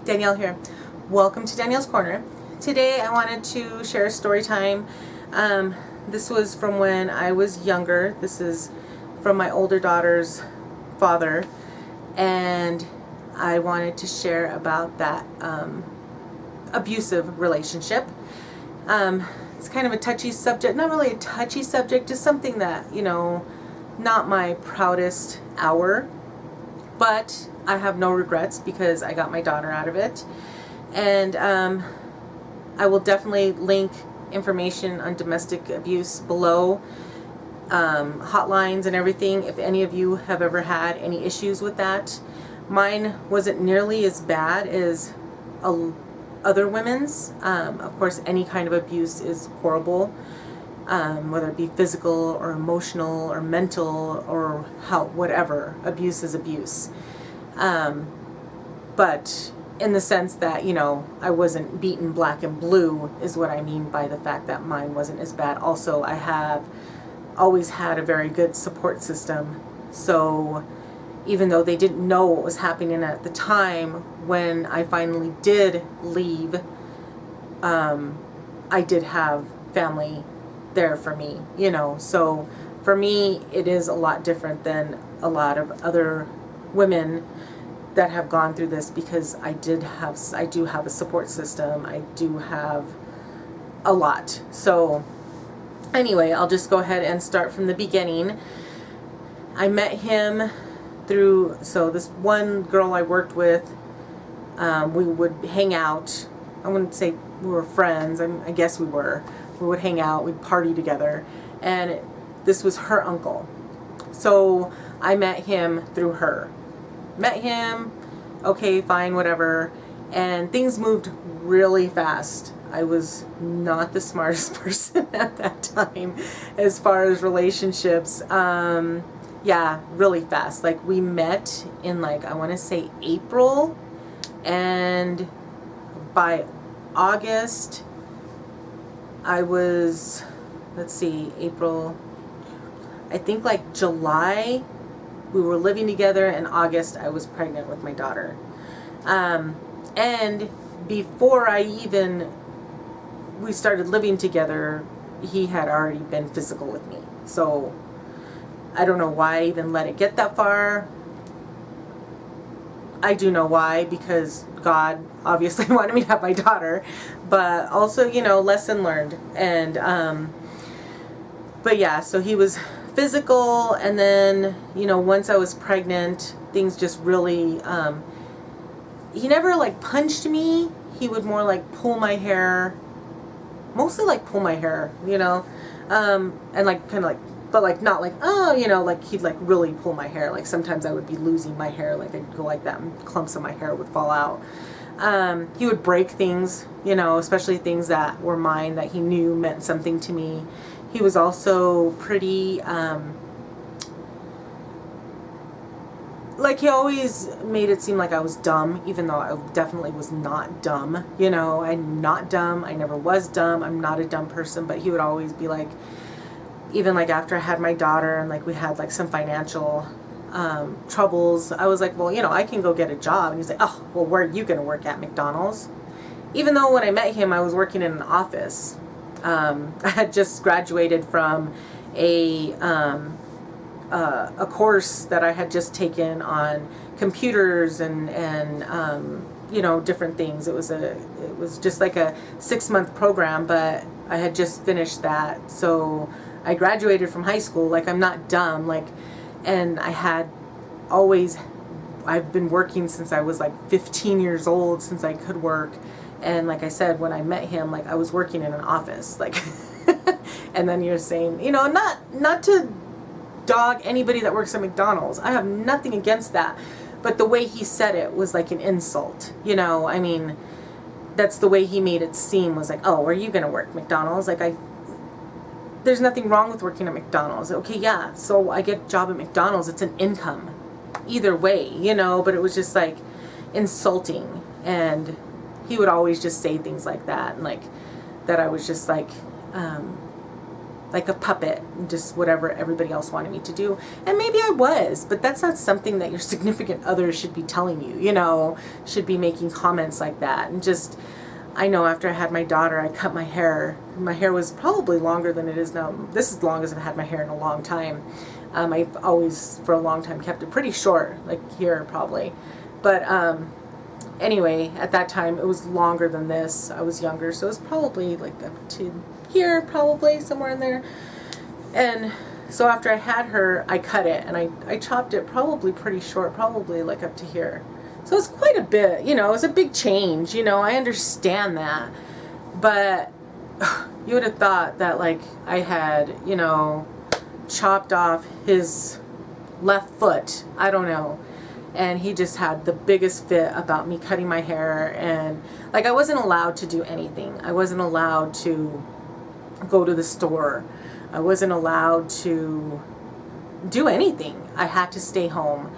Danielle here. Welcome to Danielle's Corner. Today I wanted to share a story time. This was from when I was younger. This is from my older daughter's father, and I wanted to share about that abusive relationship. It's kind of a touchy subject, not really a touchy subject, just something that, not my proudest hour, but I have no regrets because I got my daughter out of it. And I will definitely link information on domestic abuse below, hotlines and everything, if any of you have ever had any issues with that. Mine wasn't nearly as bad as other women's. Of course, any kind of abuse is horrible, whether it be physical or emotional or mental or whatever. Abuse is abuse. But in the sense that, I wasn't beaten black and blue is what I mean by the fact that mine wasn't as bad. Also, I have always had a very good support system. So even though they didn't know what was happening at the time, when I finally did leave, I did have family there for me, So for me, it is a lot different than a lot of other women that have gone through this, because I do have a support system. I do have a lot. So anyway, I'll just go ahead and start from the beginning. I met him through, so this one girl I worked with, we would hang out. I wouldn't say we were friends. I guess we were. We would hang out. We'd party together. And this was her uncle. So I met him through her. Met him, okay, fine, whatever. And things moved really fast. I was not the smartest person at that time as far as relationships. Yeah, really fast. Like, we met in, I want to say April, and by August, I was, let's see, April, I think July, we were living together. In August, I was pregnant with my daughter. And before we started living together, he had already been physical with me. So I don't know why I even let it get that far. I do know why, because God obviously wanted me to have my daughter, but also, lesson learned. And, but yeah, so he was physical, and then, once I was pregnant, things just really, he never punched me. He would more pull my hair, mostly pull my hair, and kind of but not oh, he'd really pull my hair. Sometimes I would be losing my hair, I'd go like that and clumps of my hair would fall out. He would break things, especially things that were mine that he knew meant something to me. He was also pretty, he always made it seem like I was dumb, even though I definitely was not dumb. I'm not dumb. I never was dumb. I'm not a dumb person, but he would always be even after I had my daughter and we had some financial troubles, I was well, I can go get a job. And he's oh, well, where are you going to work at? McDonald's? Even though when I met him, I was working in an office. I had just graduated from a course that I had just taken on computers and different things. It was just a 6-month program, but I had just finished that. So I graduated from high school. I'm not dumb. And I've been working since I was 15 years old, since I could work. And like I said, when I met him, I was working in an office, and then you're saying, not to dog anybody that works at McDonald's. I have nothing against that. But the way he said it was an insult. I mean, that's the way he made it seem, was oh, where are you going to work? McDonald's? There's nothing wrong with working at McDonald's. Okay, yeah, so I get a job at McDonald's. It's an income. Either way, but it was just insulting. And he would always just say things like that. And that I was just like a puppet, just whatever everybody else wanted me to do. And maybe I was, but that's not something that your significant other should be telling you, you know, should be making comments like that. And just, I know after I had my daughter, I cut my hair. My hair was probably longer than it is now. This is the longest I've had my hair in a long time. I've always, for a long time, kept it pretty short, like here probably. But anyway, at that time, it was longer than this. I was younger, so it was probably like up to here, probably somewhere in there. And so after I had her, I cut it, and I chopped it probably pretty short, probably like up to here. So it's quite a bit, you know, it's a big change, you know, I understand that. But you would have thought that, like, I had, you know, chopped off his left foot, I don't know. And he just had the biggest fit about me cutting my hair. And like, I wasn't allowed to do anything. I wasn't allowed to go to the store. I wasn't allowed to do anything. I had to stay home.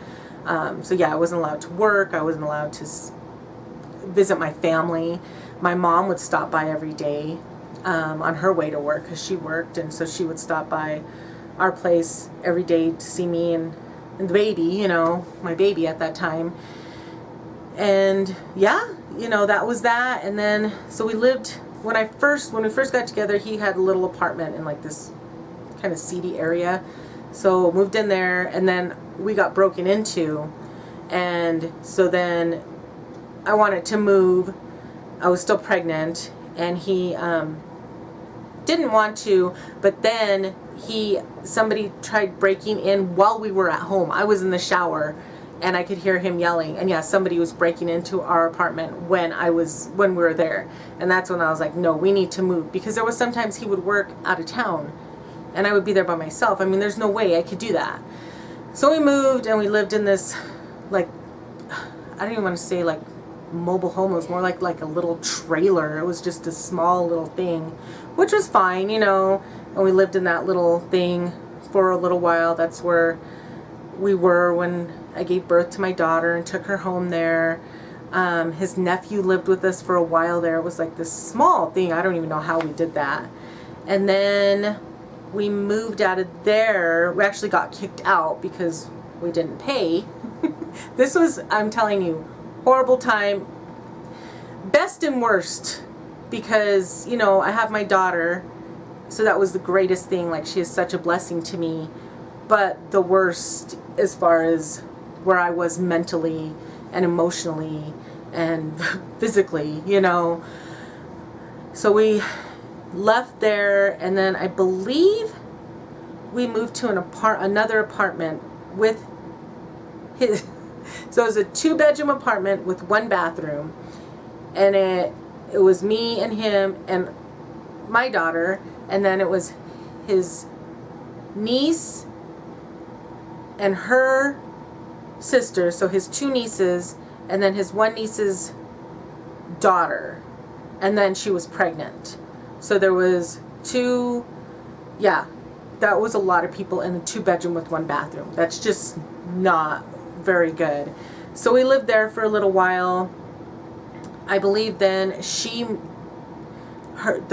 So yeah, I wasn't allowed to work. I wasn't allowed to visit my family. My mom would stop by every day on her way to work because she worked. And so she would stop by our place every day to see me and the baby, you know, my baby at that time. And yeah, you know, that was that. And then, so we lived, when we first got together, he had a little apartment in like this kind of seedy area. So moved in there, and then we got broken into. And so then I wanted to move. I was still pregnant, and he didn't want to, but then somebody tried breaking in while we were at home. I was in the shower and I could hear him yelling, and yeah, somebody was breaking into our apartment when we were there. And that's when I was like, no, we need to move, because there was sometimes he would work out of town and I would be there by myself. I mean, there's no way I could do that. So we moved, and we lived in this, like, I don't even want to say like mobile home. It was more like a little trailer. It was just a small little thing, which was fine, you know. And we lived in that little thing for a little while. That's where we were when I gave birth to my daughter and took her home there. His nephew lived with us for a while there. It was like this small thing. I don't even know how we did that. And then we moved out of there. We actually got kicked out because we didn't pay. This was, I'm telling you, horrible time. Best and worst, because, you know, I have my daughter, so that was the greatest thing. Like, she is such a blessing to me. But the worst, as far as where I was mentally and emotionally and physically, you know. So we left there, and then I believe we moved to another apartment with his. So it was a 2-bedroom apartment with 1 bathroom, and it was me and him and my daughter, and then it was his niece and her sister, so his 2 nieces, and then his 1 niece's daughter, and then she was pregnant. So there was 2, yeah, that was a lot of people in a 2-bedroom with 1 bathroom. That's just not very good. So we lived there for a little while. I believe then the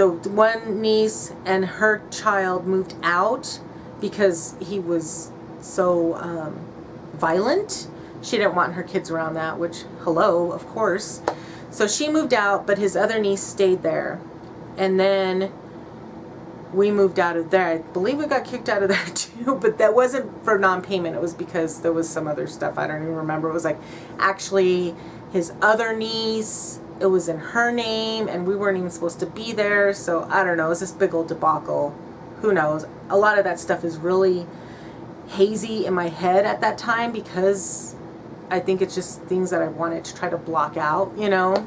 1 niece and her child moved out because he was so violent. She didn't want her kids around that, which, hello, of course. So she moved out, but his other niece stayed there. And then we moved out of there. I believe we got kicked out of there too, but that wasn't for non-payment. It was because there was some other stuff. I don't even remember. It was like actually his other niece, it was in her name, and we weren't even supposed to be there. So I don't know. It was this big old debacle. Who knows? A lot of that stuff is really hazy in my head at that time, because I think it's just things that I wanted to try to block out, you know.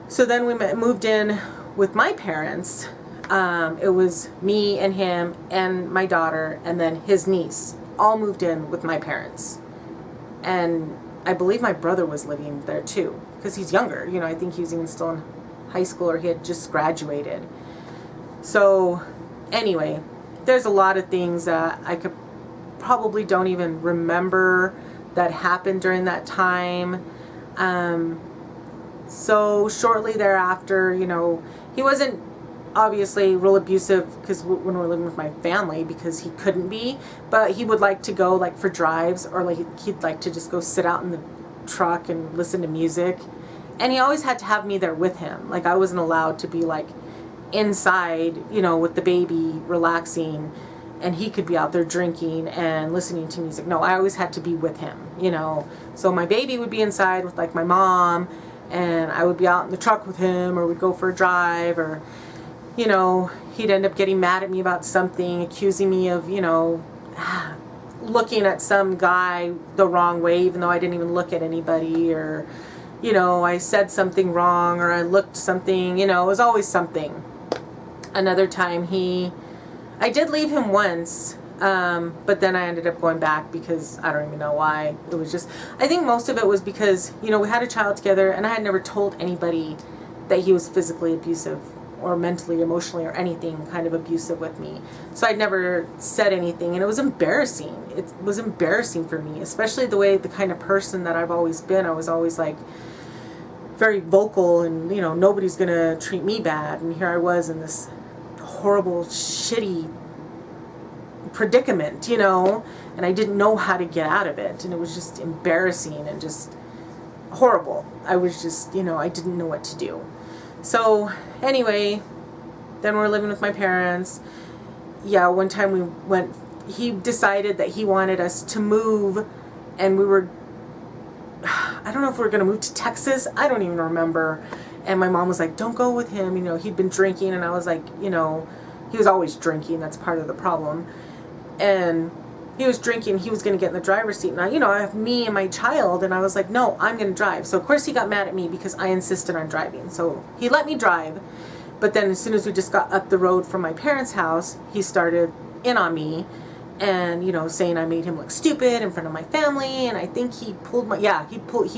So then we moved in with my parents. It was me and him and my daughter, and then his niece all moved in with my parents. And I believe my brother was living there too, because he's younger. You know, I think he was even still in high school, or he had just graduated. So anyway, there's a lot of things that I could probably don't even remember that happened during that time. So shortly thereafter, you know, he wasn't obviously real abusive because when we were living with my family, because he couldn't be, but he would like to go like for drives, or like he'd like to just go sit out in the truck and listen to music, and he always had to have me there with him. Like I wasn't allowed to be like inside, you know, with the baby relaxing, and he could be out there drinking and listening to music. No, I always had to be with him, you know. So my baby would be inside with like my mom, and I would be out in the truck with him, or we'd go for a drive, or, you know, he'd end up getting mad at me about something, accusing me of, you know, looking at some guy the wrong way, even though I didn't even look at anybody, or, you know, I said something wrong, or I looked something, you know, it was always something. Another time I did leave him once, but then I ended up going back because I don't even know why. It was just, I think most of it was because, you know, we had a child together, and I had never told anybody that he was physically abusive or mentally, emotionally, or anything kind of abusive with me. So I'd never said anything, and it was embarrassing. It was embarrassing for me, especially the kind of person that I've always been. I was always like very vocal, and, you know, nobody's gonna treat me bad, and here I was in this horrible, shitty predicament, you know, and I didn't know how to get out of it, and it was just embarrassing and just horrible. I was just, you know, I didn't know what to do. So anyway, then we're living with my parents. Yeah, one time he decided that he wanted us to move, and I don't know if we were going to move to Texas. I don't even remember. And my mom was like, don't go with him. You know, he'd been drinking. And I was like, you know, he was always drinking. That's part of the problem. And he was drinking. He was going to get in the driver's seat. And I have me and my child. And I was like, no, I'm going to drive. So, of course, he got mad at me because I insisted on driving. So he let me drive. But then as soon as we just got up the road from my parents' house, he started in on me. And, you know, saying I made him look stupid in front of my family. And I think he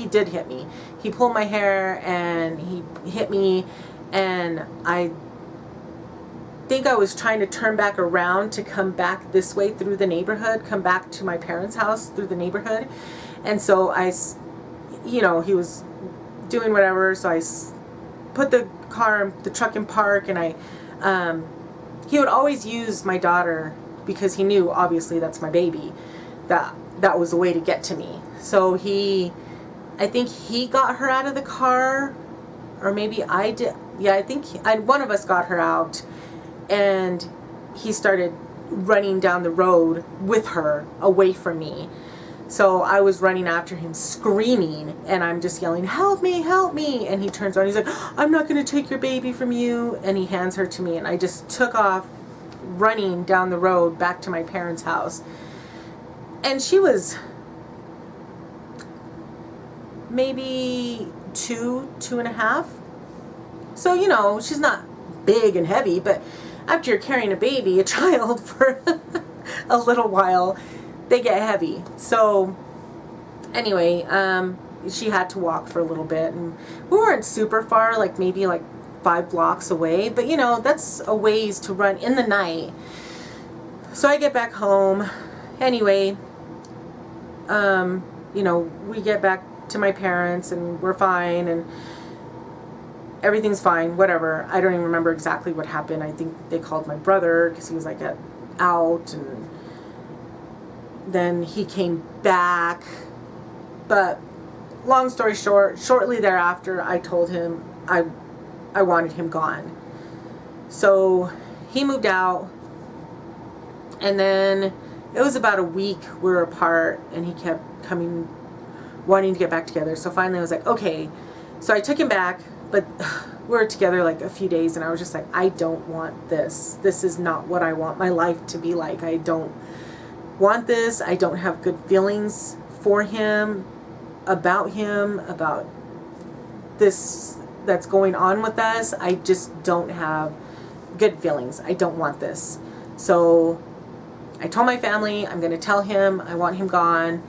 did hit me. He pulled my hair and he hit me. And I think I was trying to turn back around to come back this way through the neighborhood, come back to my parents' house through the neighborhood. And so he was doing whatever. So I put the truck in park, and he would always use my daughter, because he knew, obviously, that's my baby, that was a way to get to me. So I think he got her out of the car, or maybe I did. Yeah, I think one of us got her out, and he started running down the road with her away from me. So I was running after him screaming, and I'm just yelling, help me, help me. And he turns around, he's like, I'm not going to take your baby from you. And he hands her to me, and I just took off running down the road back to my parents' house. And she was maybe 2.5. So, you know, she's not big and heavy, but after you're carrying a child for a little while, they get heavy. So anyway, she had to walk for a little bit, and we weren't super far, like maybe like 5 blocks away, but you know, that's a ways to run in the night. So I get back home. Anyway, you know, we get back to my parents, and we're fine, and everything's fine, whatever. I don't even remember exactly what happened. I think they called my brother because he was like out, and then he came back. But long story short, shortly thereafter, I told him I wanted him gone. So he moved out, and then it was about a week we were apart, and he kept coming, wanting to get back together. So finally I was like, okay. So I took him back, but we were together like a few days, and I was just like, I don't want this. This is not what I want my life to be like. I don't want this. I don't have good feelings for him, about this that's going on with us. I just don't have good feelings. I don't want this. So I told my family, I'm going to tell him I want him gone.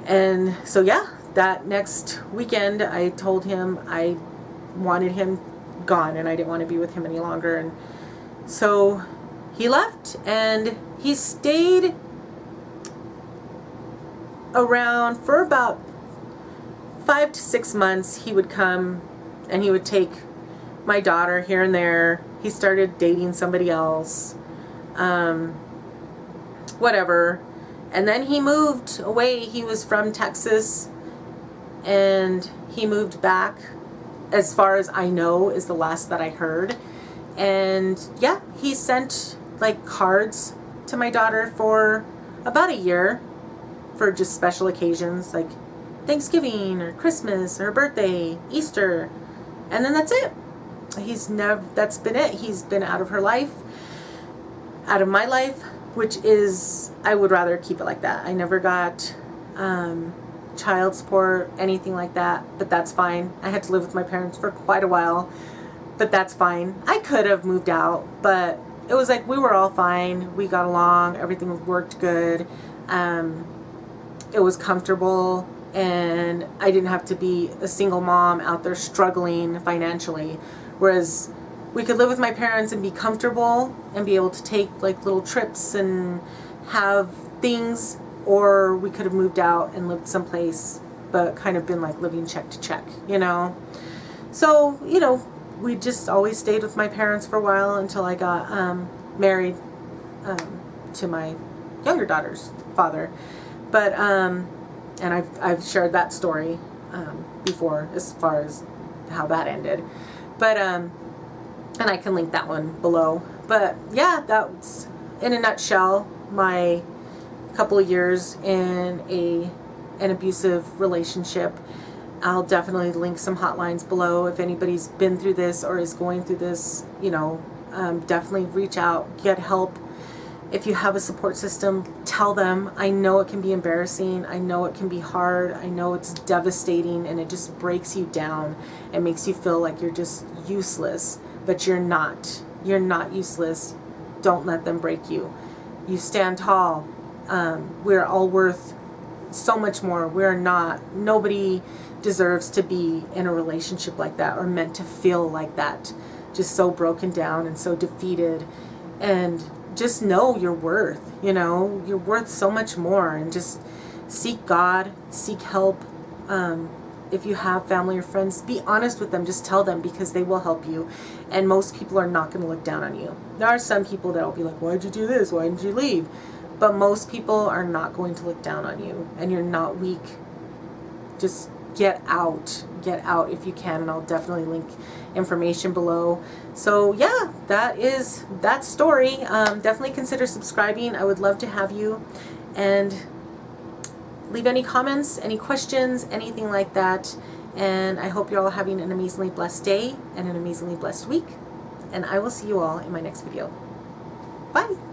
And so yeah, that next weekend I told him I wanted him gone, and I didn't want to be with him any longer. And so he left, and he stayed around for about 5 to 6 months. He would come, and he would take my daughter here and there, he started dating somebody else, whatever. And then he moved away. He was from Texas, and he moved back, as far as I know, is the last that I heard. And yeah, he sent like cards to my daughter for about a year for just special occasions like Thanksgiving or Christmas or birthday, Easter, and then that's it. That's been it. He's been out of her life, out of my life, which is, I would rather keep it like that. I never got child support, anything like that, but that's fine. I had to live with my parents for quite a while, but that's fine. I could have moved out, but it was like we were all fine. We got along. Everything worked good. It was comfortable, and I didn't have to be a single mom out there struggling financially. Whereas we could live with my parents and be comfortable and be able to take like little trips and have things, or we could have moved out and lived someplace, but kind of been like living check to check, you know? So, you know, we just always stayed with my parents for a while until I got married to my younger daughter's father. But, and I've shared that story before as far as how that ended. But, and I can link that one below. But yeah, that's in a nutshell my couple of years in an abusive relationship. I'll definitely link some hotlines below if anybody's been through this or is going through this. You know, definitely reach out, get help. If you have a support system, tell them. I know it can be embarrassing. I know it can be hard. I know it's devastating, and it just breaks you down and makes you feel like you're just useless. But you're not. You're not useless. Don't let them break you. You stand tall. We're all worth so much more. We're not. Nobody deserves to be in a relationship like that or meant to feel like that. Just so broken down and so defeated. And just know your worth, you know, you're worth so much more, and just seek God, seek help. If you have family or friends, be honest with them, just tell them, because they will help you. And most people are not going to look down on you. There are some people that will be like, why'd you do this? Why didn't you leave? But most people are not going to look down on you, and you're not weak. Just get out if you can, and I'll definitely link information below. So yeah, that is that story. Definitely consider subscribing. I would love to have you, and leave any comments, any questions, anything like that. And I hope you're all having an amazingly blessed day and an amazingly blessed week, and I will see you all in my next video. Bye.